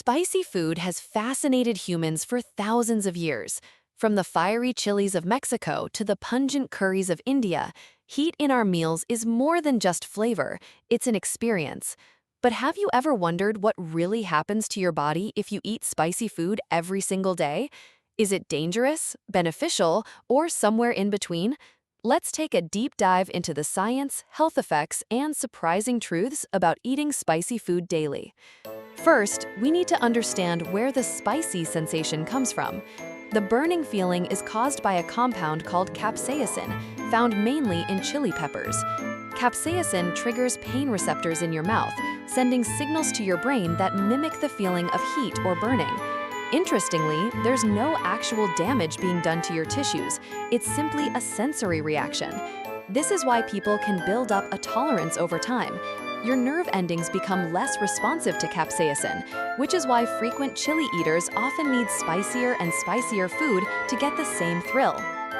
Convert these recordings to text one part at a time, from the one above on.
Spicy food has fascinated humans for thousands of years. From the fiery chilies of Mexico to the pungent curries of India, heat in our meals is more than just flavor, it's an experience. But have you ever wondered what really happens to your body if you eat spicy food every single day? Is it dangerous, beneficial, or somewhere in between? Let's take a deep dive into the science, health effects, and surprising truths about eating spicy food daily. First, we need to understand where the spicy sensation comes from. The burning feeling is caused by a compound called capsaicin, found mainly in chili peppers. Capsaicin triggers pain receptors in your mouth, sending signals to your brain that mimic the feeling of heat or burning. Interestingly, there's no actual damage being done to your tissues. It's simply a sensory reaction. This is why people can build up a tolerance over time. Your nerve endings become less responsive to capsaicin, which is why frequent chili eaters often need spicier and spicier food to get the same thrill.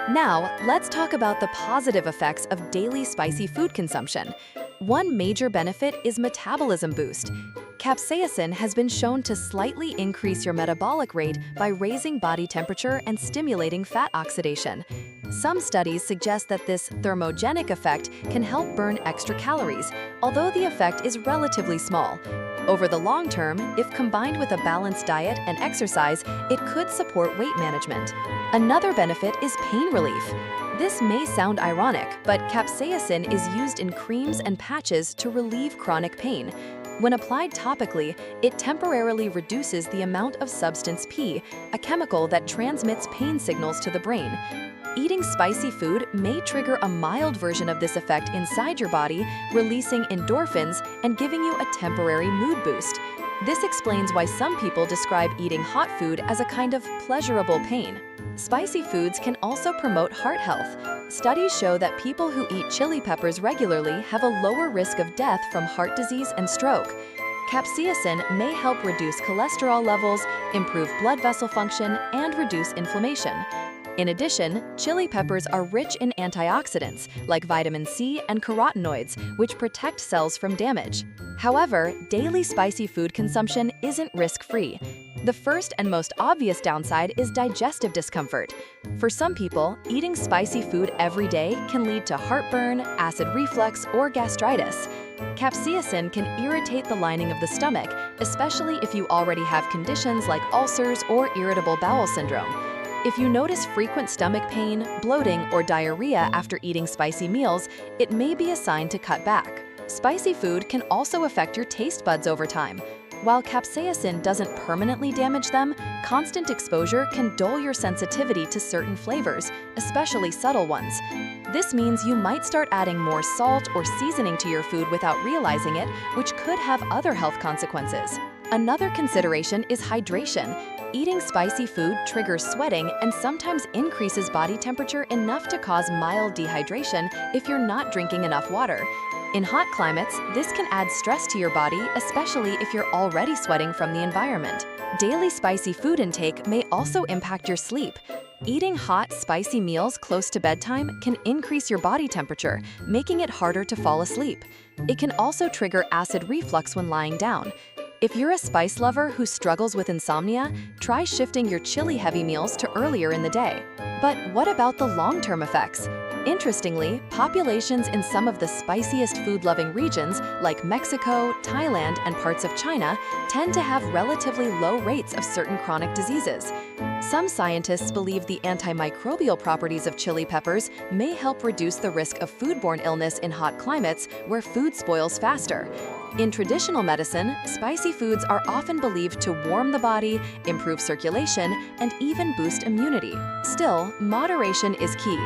Now, let's talk about the positive effects of daily spicy food consumption. One major benefit is metabolism boost. Capsaicin has been shown to slightly increase your metabolic rate by raising body temperature and stimulating fat oxidation. Some studies suggest that this thermogenic effect can help burn extra calories, although the effect is relatively small. Over the long term, if combined with a balanced diet and exercise, it could support weight management. Another benefit is pain relief. This may sound ironic, but capsaicin is used in creams and patches to relieve chronic pain. When applied topically, it temporarily reduces the amount of substance P, a chemical that transmits pain signals to the brain. Eating spicy food may trigger a mild version of this effect inside your body, releasing endorphins and giving you a temporary mood boost. This explains why some people describe eating hot food as a kind of pleasurable pain. Spicy foods can also promote heart health. Studies show that people who eat chili peppers regularly have a lower risk of death from heart disease and stroke. Capsaicin may help reduce cholesterol levels, improve blood vessel function, and reduce inflammation. In addition, chili peppers are rich in antioxidants like vitamin C and carotenoids, which protect cells from damage. However, daily spicy food consumption isn't risk-free. The first and most obvious downside is digestive discomfort. For some people, eating spicy food every day can lead to heartburn, acid reflux, or gastritis. Capsaicin can irritate the lining of the stomach, especially if you already have conditions like ulcers or irritable bowel syndrome. If you notice frequent stomach pain, bloating, or diarrhea after eating spicy meals, it may be a sign to cut back. Spicy food can also affect your taste buds over time. While capsaicin doesn't permanently damage them, constant exposure can dull your sensitivity to certain flavors, especially subtle ones. This means you might start adding more salt or seasoning to your food without realizing it, which could have other health consequences. Another consideration is hydration. Eating spicy food triggers sweating and sometimes increases body temperature enough to cause mild dehydration if you're not drinking enough water. In hot climates, this can add stress to your body, especially if you're already sweating from the environment. Daily spicy food intake may also impact your sleep. Eating hot, spicy meals close to bedtime can increase your body temperature, making it harder to fall asleep. It can also trigger acid reflux when lying down. If you're a spice lover who struggles with insomnia, try shifting your chili-heavy meals to earlier in the day. But what about the long-term effects? Interestingly, populations in some of the spiciest food-loving regions, like Mexico, Thailand, and parts of China, tend to have relatively low rates of certain chronic diseases. Some scientists believe the antimicrobial properties of chili peppers may help reduce the risk of foodborne illness in hot climates where food spoils faster. In traditional medicine, spicy foods are often believed to warm the body, improve circulation, and even boost immunity. Still, moderation is key.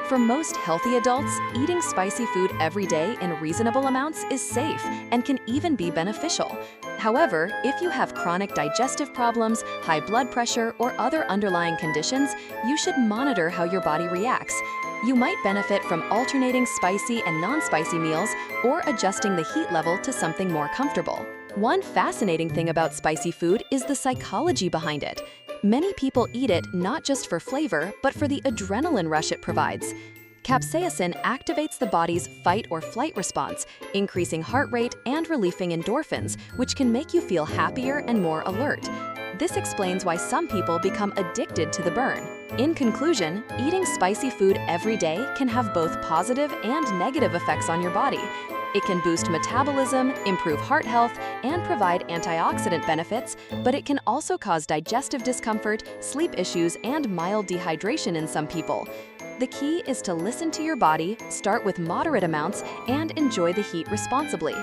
For most healthy adults, eating spicy food every day in reasonable amounts is safe and can even be beneficial. However, if you have chronic digestive problems, high blood pressure, or other underlying conditions, you should monitor how your body reacts. You might benefit from alternating spicy and non-spicy meals or adjusting the heat level to something more comfortable. One fascinating thing about spicy food is the psychology behind it. Many people eat it not just for flavor, but for the adrenaline rush it provides. Capsaicin activates the body's fight or flight response, increasing heart rate and relieving endorphins, which can make you feel happier and more alert. This explains why some people become addicted to the burn. In conclusion, eating spicy food every day can have both positive and negative effects on your body. It can boost metabolism, improve heart health, and provide antioxidant benefits, but it can also cause digestive discomfort, sleep issues, and mild dehydration in some people. The key is to listen to your body, start with moderate amounts, and enjoy the heat responsibly.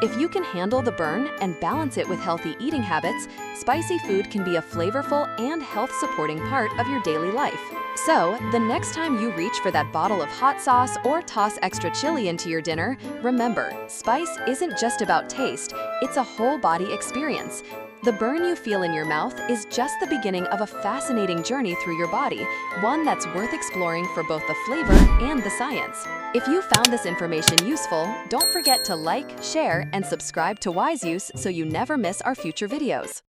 If you can handle the burn and balance it with healthy eating habits, spicy food can be a flavorful and health-supporting part of your daily life. So, the next time you reach for that bottle of hot sauce or toss extra chili into your dinner, remember, spice isn't just about taste, it's a whole body experience. The burn you feel in your mouth is just the beginning of a fascinating journey through your body, one that's worth exploring for both the flavor and the science. If you found this information useful, don't forget to like, share, and subscribe to Wiseuse so you never miss our future videos.